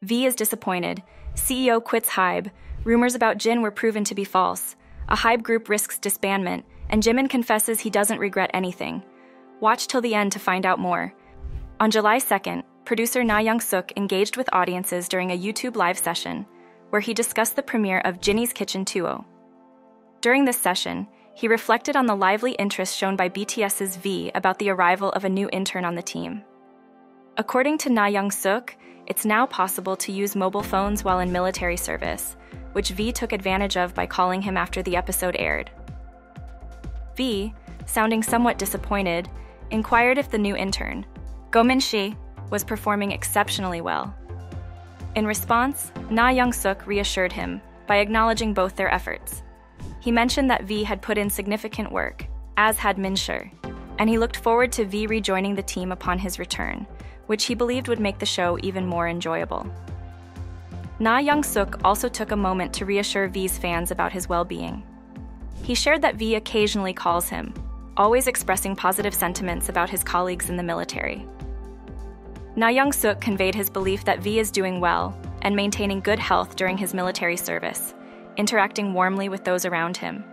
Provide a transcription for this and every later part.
V is disappointed. CEO quits HYBE. Rumors about Jin were proven to be false. A HYBE group risks disbandment, and Jimin confesses he doesn't regret anything. Watch till the end to find out more. On July 2nd, producer Na Young-suk engaged with audiences during a YouTube live session, where he discussed the premiere of Jinny's Kitchen 2.0. During this session, he reflected on the lively interest shown by BTS's V about the arrival of a new intern on the team. According to Na Young-suk, it's now possible to use mobile phones while in military service, which V took advantage of by calling him after the episode aired. V, sounding somewhat disappointed, inquired if the new intern, Go-min Shi, was performing exceptionally well. In response, Na Young-suk reassured him by acknowledging both their efforts. He mentioned that V had put in significant work, as had Min Shi, and he looked forward to V rejoining the team upon his return, which he believed would make the show even more enjoyable. Na Young-suk also took a moment to reassure V's fans about his well-being. He shared that V occasionally calls him, always expressing positive sentiments about his colleagues in the military. Na Young-suk conveyed his belief that V is doing well and maintaining good health during his military service, interacting warmly with those around him.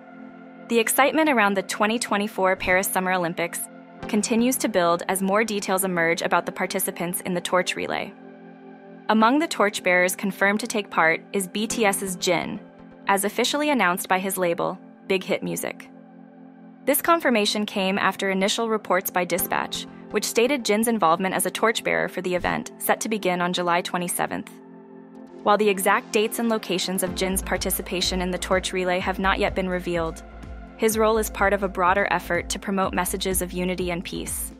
The excitement around the 2024 Paris Summer Olympics continues to build as more details emerge about the participants in the torch relay. Among the torchbearers confirmed to take part is BTS's Jin, as officially announced by his label, BigHit Music. This confirmation came after initial reports by Dispatch, which stated Jin's involvement as a torchbearer for the event set to begin on July 27th. While the exact dates and locations of Jin's participation in the torch relay have not yet been revealed, his role is part of a broader effort to promote messages of unity and peace.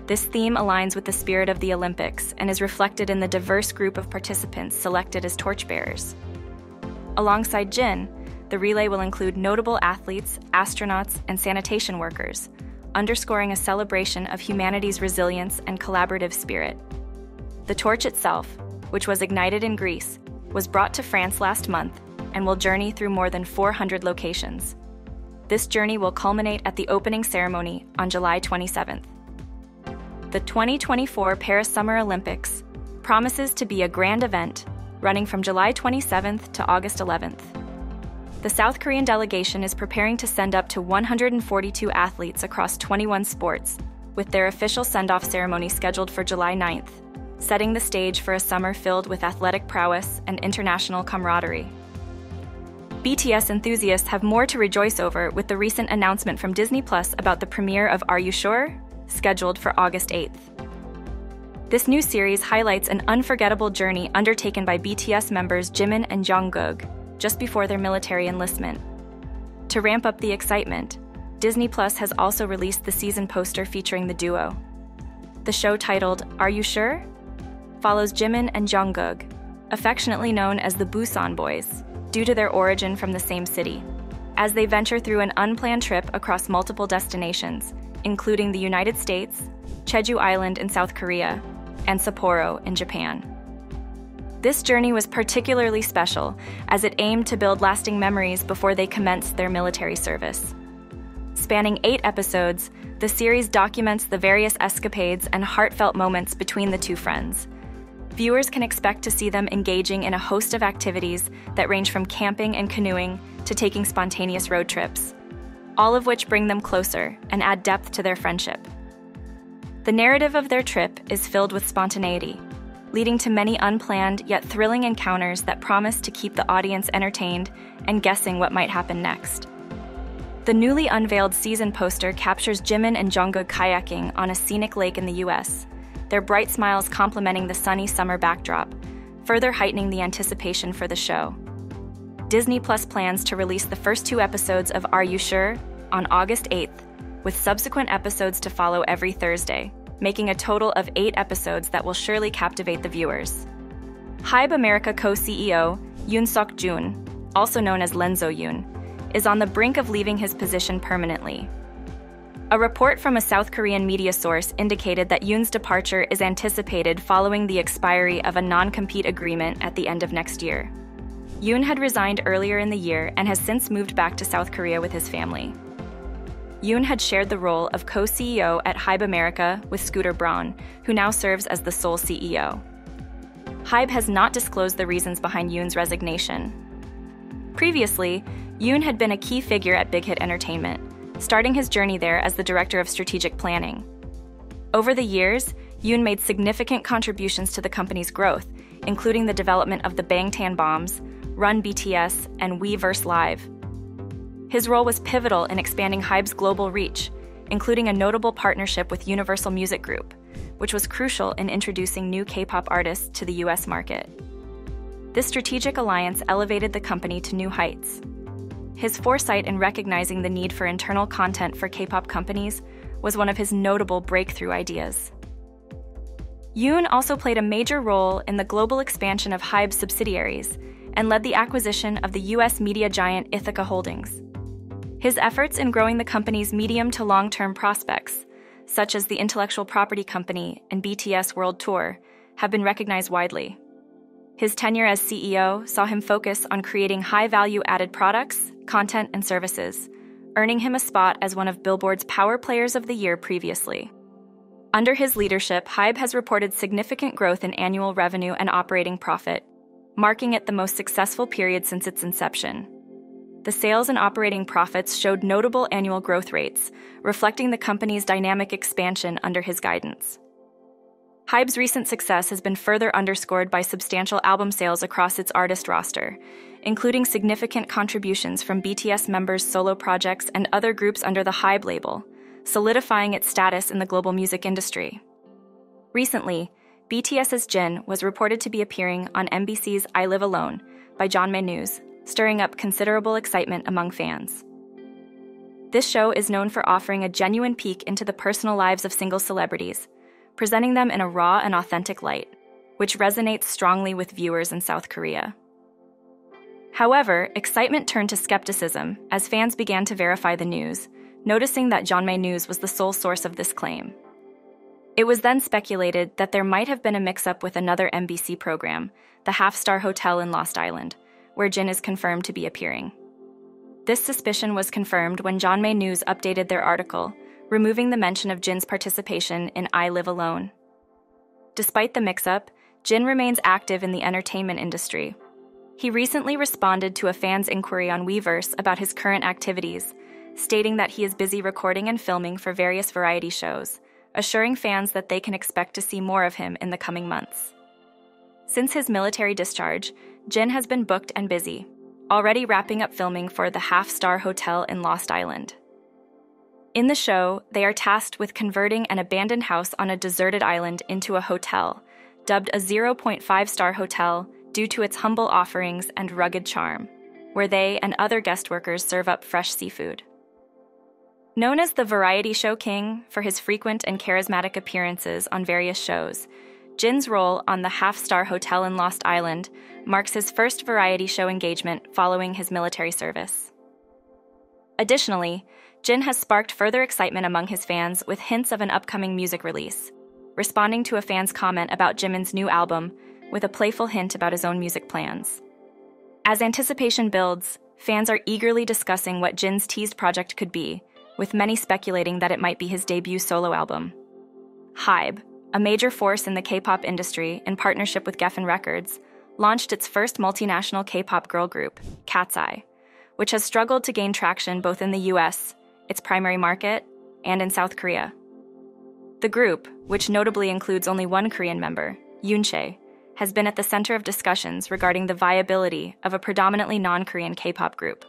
This theme aligns with the spirit of the Olympics and is reflected in the diverse group of participants selected as torchbearers. Alongside Jin, the relay will include notable athletes, astronauts, and sanitation workers, underscoring a celebration of humanity's resilience and collaborative spirit. The torch itself, which was ignited in Greece, was brought to France last month and will journey through more than 400 locations. This journey will culminate at the opening ceremony on July 27th. The 2024 Paris Summer Olympics promises to be a grand event running from July 27th to August 11th. The South Korean delegation is preparing to send up to 142 athletes across 21 sports, with their official send-off ceremony scheduled for July 9th, setting the stage for a summer filled with athletic prowess and international camaraderie. BTS enthusiasts have more to rejoice over with the recent announcement from Disney Plus about the premiere of Are You Sure?, scheduled for August 8th. This new series highlights an unforgettable journey undertaken by BTS members Jimin and Jungkook just before their military enlistment. To ramp up the excitement, Disney Plus has also released the season poster featuring the duo. The show, titled Are You Sure?, follows Jimin and Jungkook, affectionately known as the Busan Boys, due to their origin from the same city, as they venture through an unplanned trip across multiple destinations, including the United States, Jeju Island in South Korea, and Sapporo in Japan. This journey was particularly special as it aimed to build lasting memories before they commenced their military service. Spanning 8 episodes, the series documents the various escapades and heartfelt moments between the two friends. Viewers can expect to see them engaging in a host of activities that range from camping and canoeing to taking spontaneous road trips, all of which bring them closer and add depth to their friendship. The narrative of their trip is filled with spontaneity, leading to many unplanned yet thrilling encounters that promise to keep the audience entertained and guessing what might happen next. The newly unveiled season poster captures Jimin and Jungkook kayaking on a scenic lake in the US, their bright smiles complementing the sunny summer backdrop, further heightening the anticipation for the show. Disney Plus plans to release the first 2 episodes of Are You Sure? On August 8th, with subsequent episodes to follow every Thursday, making a total of 8 episodes that will surely captivate the viewers. HYBE America co-CEO Yoon Suk-jun, also known as Lenzo Yoon, is on the brink of leaving his position permanently. A report from a South Korean media source indicated that Yoon's departure is anticipated following the expiry of a non-compete agreement at the end of next year. Yoon had resigned earlier in the year and has since moved back to South Korea with his family. Yoon had shared the role of co-CEO at HYBE America with Scooter Braun, who now serves as the sole CEO. HYBE has not disclosed the reasons behind Yoon's resignation. Previously, Yoon had been a key figure at BigHit Entertainment, starting his journey there as the director of strategic planning. Over the years, Yoon made significant contributions to the company's growth, including the development of the Bangtan Bombs, Run BTS, and Weverse Live. His role was pivotal in expanding HYBE's global reach, including a notable partnership with Universal Music Group, which was crucial in introducing new K-pop artists to the US market. This strategic alliance elevated the company to new heights. His foresight in recognizing the need for internal content for K-pop companies was one of his notable breakthrough ideas. Yoon also played a major role in the global expansion of HYBE's subsidiaries and led the acquisition of the US media giant Ithaca Holdings. His efforts in growing the company's medium to long-term prospects, such as the intellectual property company and BTS World Tour, have been recognized widely. His tenure as CEO saw him focus on creating high-value added products, content, and services, earning him a spot as one of Billboard's Power Players of the Year previously. Under his leadership, HYBE has reported significant growth in annual revenue and operating profit, marking it the most successful period since its inception. The sales and operating profits showed notable annual growth rates, reflecting the company's dynamic expansion under his guidance. HYBE's recent success has been further underscored by substantial album sales across its artist roster, including significant contributions from BTS members' solo projects and other groups under the HYBE label, solidifying its status in the global music industry. Recently, BTS's Jin was reported to be appearing on MBC's I Live Alone by Jeonmye News, stirring up considerable excitement among fans. This show is known for offering a genuine peek into the personal lives of single celebrities, presenting them in a raw and authentic light, which resonates strongly with viewers in South Korea. However, excitement turned to skepticism as fans began to verify the news, noticing that Jeonmye News was the sole source of this claim. It was then speculated that there might have been a mix-up with another MBC program, the Half-Star Hotel in Lost Island, where Jin is confirmed to be appearing. This suspicion was confirmed when Jeonmye News updated their article, removing the mention of Jin's participation in I Live Alone. Despite the mix-up, Jin remains active in the entertainment industry. He recently responded to a fan's inquiry on Weverse about his current activities, stating that he is busy recording and filming for various variety shows, assuring fans that they can expect to see more of him in the coming months. Since his military discharge, Jin has been booked and busy, already wrapping up filming for the Half-Star Hotel in Lost Island. In the show, they are tasked with converting an abandoned house on a deserted island into a hotel, dubbed a 0.5-star hotel due to its humble offerings and rugged charm, where they and other guest workers serve up fresh seafood. Known as the Variety Show King for his frequent and charismatic appearances on various shows, Jin's role on the Half-Star Hotel in Lost Island marks his first variety show engagement following his military service. Additionally, Jin has sparked further excitement among his fans with hints of an upcoming music release, responding to a fan's comment about Jimin's new album with a playful hint about his own music plans. As anticipation builds, fans are eagerly discussing what Jin's teased project could be, with many speculating that it might be his debut solo album. HYBE, a major force in the K-pop industry in partnership with Geffen Records, launched its first multinational K-pop girl group, Cat's Eye, which has struggled to gain traction both in the US, its primary market, and in South Korea. The group, which notably includes only one Korean member, Yoonchae, has been at the center of discussions regarding the viability of a predominantly non-Korean K-pop group.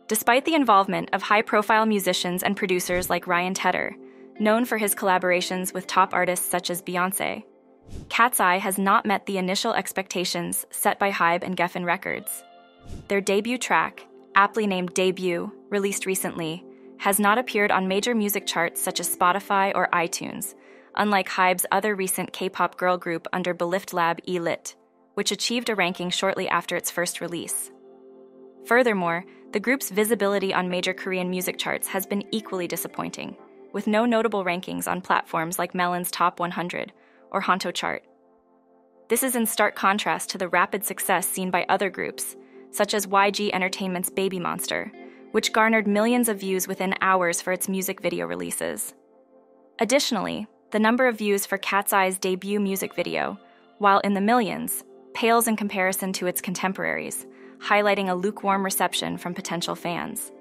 Despite the involvement of high-profile musicians and producers like Ryan Tedder, known for his collaborations with top artists such as Beyoncé, Cat's Eye has not met the initial expectations set by HYBE and Geffen Records. Their debut track, aptly named Debut, released recently, has not appeared on major music charts such as Spotify or iTunes, unlike HYBE's other recent K-pop girl group under Belift Lab E-Lit, which achieved a ranking shortly after its first release. Furthermore, the group's visibility on major Korean music charts has been equally disappointing, with no notable rankings on platforms like Melon's Top 100 or Honto Chart. This is in stark contrast to the rapid success seen by other groups, such as YG Entertainment's Baby Monster, which garnered millions of views within hours for its music video releases. Additionally, the number of views for Cat's Eye's debut music video, while in the millions, pales in comparison to its contemporaries, highlighting a lukewarm reception from potential fans.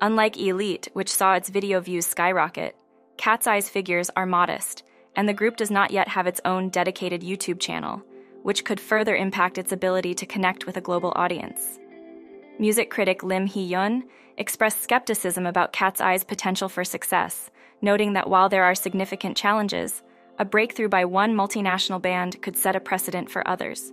Unlike Elite, which saw its video views skyrocket, Cat's Eye's figures are modest, and the group does not yet have its own dedicated YouTube channel, which could further impact its ability to connect with a global audience. Music critic Lim Hee-yeon expressed skepticism about Cat's Eye's potential for success, noting that while there are significant challenges, a breakthrough by one multinational band could set a precedent for others.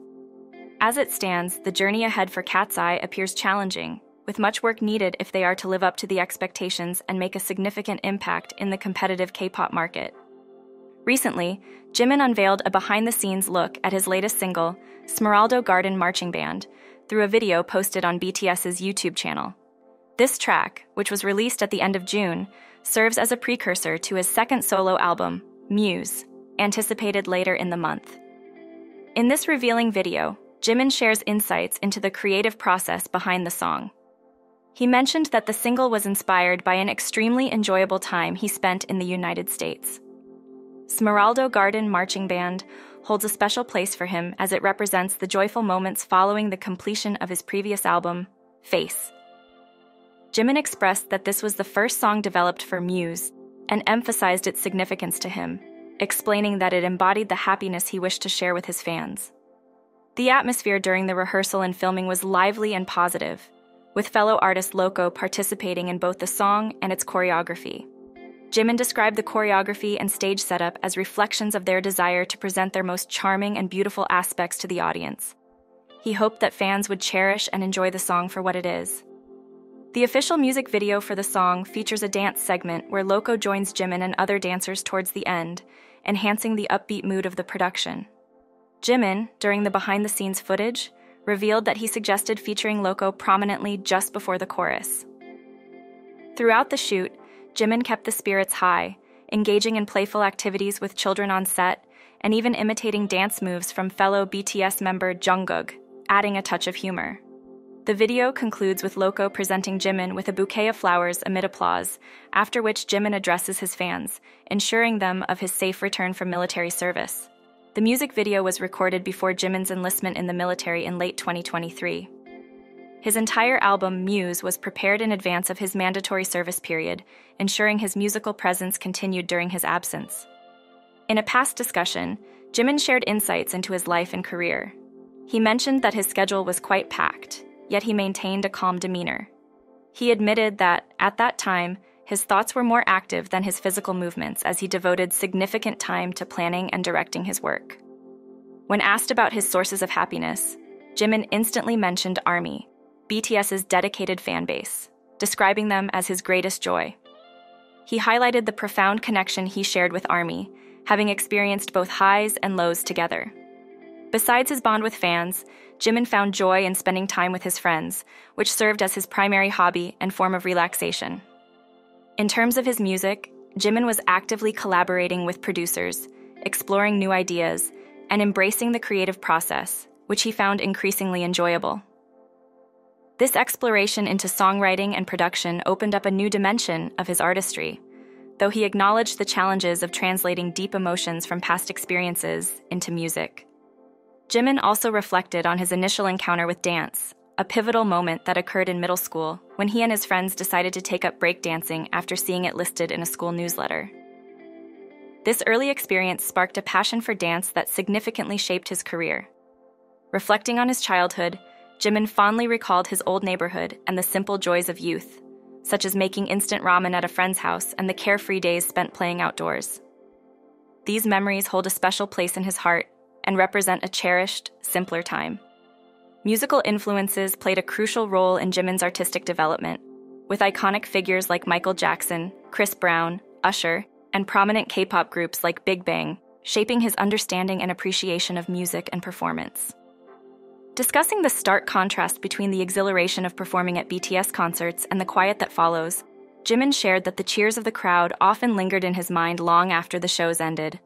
As it stands, the journey ahead for Cat's Eye appears challenging, with much work needed if they are to live up to the expectations and make a significant impact in the competitive K-pop market. Recently, Jimin unveiled a behind-the-scenes look at his latest single, Smeraldo Garden Marching Band, through a video posted on BTS's YouTube channel. This track, which was released at the end of June, serves as a precursor to his second solo album, Muse, anticipated later in the month. In this revealing video, Jimin shares insights into the creative process behind the song. He mentioned that the single was inspired by an extremely enjoyable time he spent in the United States. Smeraldo Garden Marching Band holds a special place for him as it represents the joyful moments following the completion of his previous album, Face. Jimin expressed that this was the first song developed for Muse and emphasized its significance to him, explaining that it embodied the happiness he wished to share with his fans. The atmosphere during the rehearsal and filming was lively and positive, with fellow artist Loco participating in both the song and its choreography. Jimin described the choreography and stage setup as reflections of their desire to present their most charming and beautiful aspects to the audience. He hoped that fans would cherish and enjoy the song for what it is. The official music video for the song features a dance segment where Loco joins Jimin and other dancers towards the end, enhancing the upbeat mood of the production. Jimin, during the behind-the-scenes footage, revealed that he suggested featuring Loco prominently just before the chorus. Throughout the shoot, Jimin kept the spirits high, engaging in playful activities with children on set, and even imitating dance moves from fellow BTS member Jungkook, adding a touch of humor. The video concludes with Loco presenting Jimin with a bouquet of flowers amid applause, after which Jimin addresses his fans, ensuring them of his safe return from military service. The music video was recorded before Jimin's enlistment in the military in late 2023. His entire album, Muse, was prepared in advance of his mandatory service period, ensuring his musical presence continued during his absence. In a past discussion, Jimin shared insights into his life and career. He mentioned that his schedule was quite packed, yet he maintained a calm demeanor. He admitted that, at that time, his thoughts were more active than his physical movements as he devoted significant time to planning and directing his work. When asked about his sources of happiness, Jimin instantly mentioned ARMY, BTS's dedicated fan base, describing them as his greatest joy. He highlighted the profound connection he shared with ARMY, having experienced both highs and lows together. Besides his bond with fans, Jimin found joy in spending time with his friends, which served as his primary hobby and form of relaxation. In terms of his music, Jimin was actively collaborating with producers, exploring new ideas, and embracing the creative process, which he found increasingly enjoyable. This exploration into songwriting and production opened up a new dimension of his artistry, though he acknowledged the challenges of translating deep emotions from past experiences into music. Jimin also reflected on his initial encounter with dance, a pivotal moment that occurred in middle school when he and his friends decided to take up breakdancing after seeing it listed in a school newsletter. This early experience sparked a passion for dance that significantly shaped his career. Reflecting on his childhood, Jimin fondly recalled his old neighborhood and the simple joys of youth, such as making instant ramen at a friend's house and the carefree days spent playing outdoors. These memories hold a special place in his heart and represent a cherished, simpler time. Musical influences played a crucial role in Jimin's artistic development, with iconic figures like Michael Jackson, Chris Brown, Usher, and prominent K-pop groups like Big Bang, shaping his understanding and appreciation of music and performance. Discussing the stark contrast between the exhilaration of performing at BTS concerts and the quiet that follows, Jimin shared that the cheers of the crowd often lingered in his mind long after the shows ended.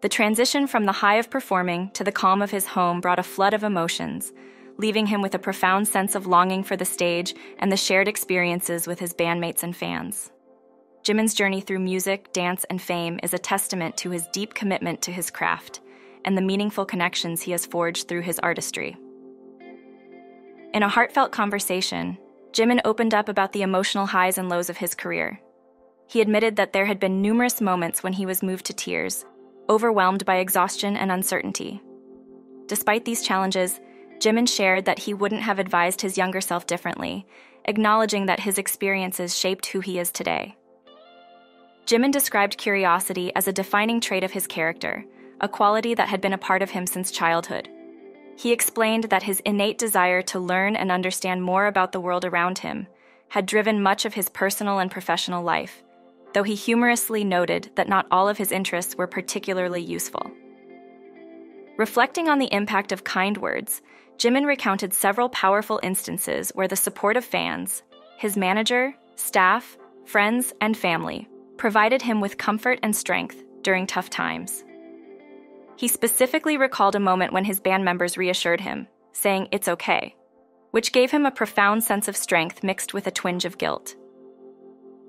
The transition from the high of performing to the calm of his home brought a flood of emotions, leaving him with a profound sense of longing for the stage and the shared experiences with his bandmates and fans. Jimin's journey through music, dance, and fame is a testament to his deep commitment to his craft, and the meaningful connections he has forged through his artistry. In a heartfelt conversation, Jimin opened up about the emotional highs and lows of his career. He admitted that there had been numerous moments when he was moved to tears, overwhelmed by exhaustion and uncertainty. Despite these challenges, Jimin shared that he wouldn't have advised his younger self differently, acknowledging that his experiences shaped who he is today. Jimin described curiosity as a defining trait of his character, a quality that had been a part of him since childhood. He explained that his innate desire to learn and understand more about the world around him had driven much of his personal and professional life, though he humorously noted that not all of his interests were particularly useful. Reflecting on the impact of kind words, Jimin recounted several powerful instances where the support of fans, his manager, staff, friends, and family provided him with comfort and strength during tough times. He specifically recalled a moment when his band members reassured him, saying, "It's okay," which gave him a profound sense of strength mixed with a twinge of guilt.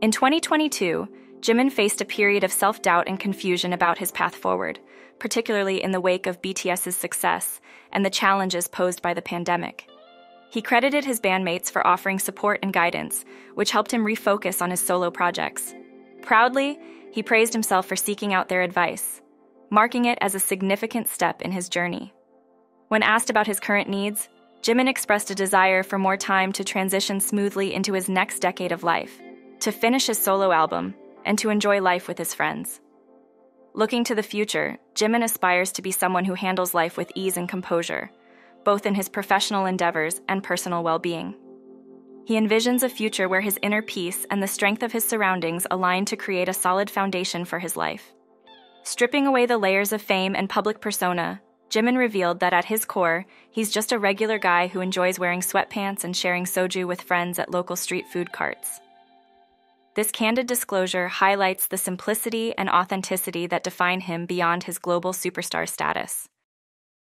In 2022, Jimin faced a period of self-doubt and confusion about his path forward, particularly in the wake of BTS's success and the challenges posed by the pandemic. He credited his bandmates for offering support and guidance, which helped him refocus on his solo projects. Proudly, he praised himself for seeking out their advice, marking it as a significant step in his journey. When asked about his current needs, Jimin expressed a desire for more time to transition smoothly into his next decade of life, to finish his solo album, and to enjoy life with his friends. Looking to the future, Jimin aspires to be someone who handles life with ease and composure, both in his professional endeavors and personal well-being. He envisions a future where his inner peace and the strength of his surroundings align to create a solid foundation for his life. Stripping away the layers of fame and public persona, Jimin revealed that at his core, he's just a regular guy who enjoys wearing sweatpants and sharing soju with friends at local street food carts. This candid disclosure highlights the simplicity and authenticity that define him beyond his global superstar status.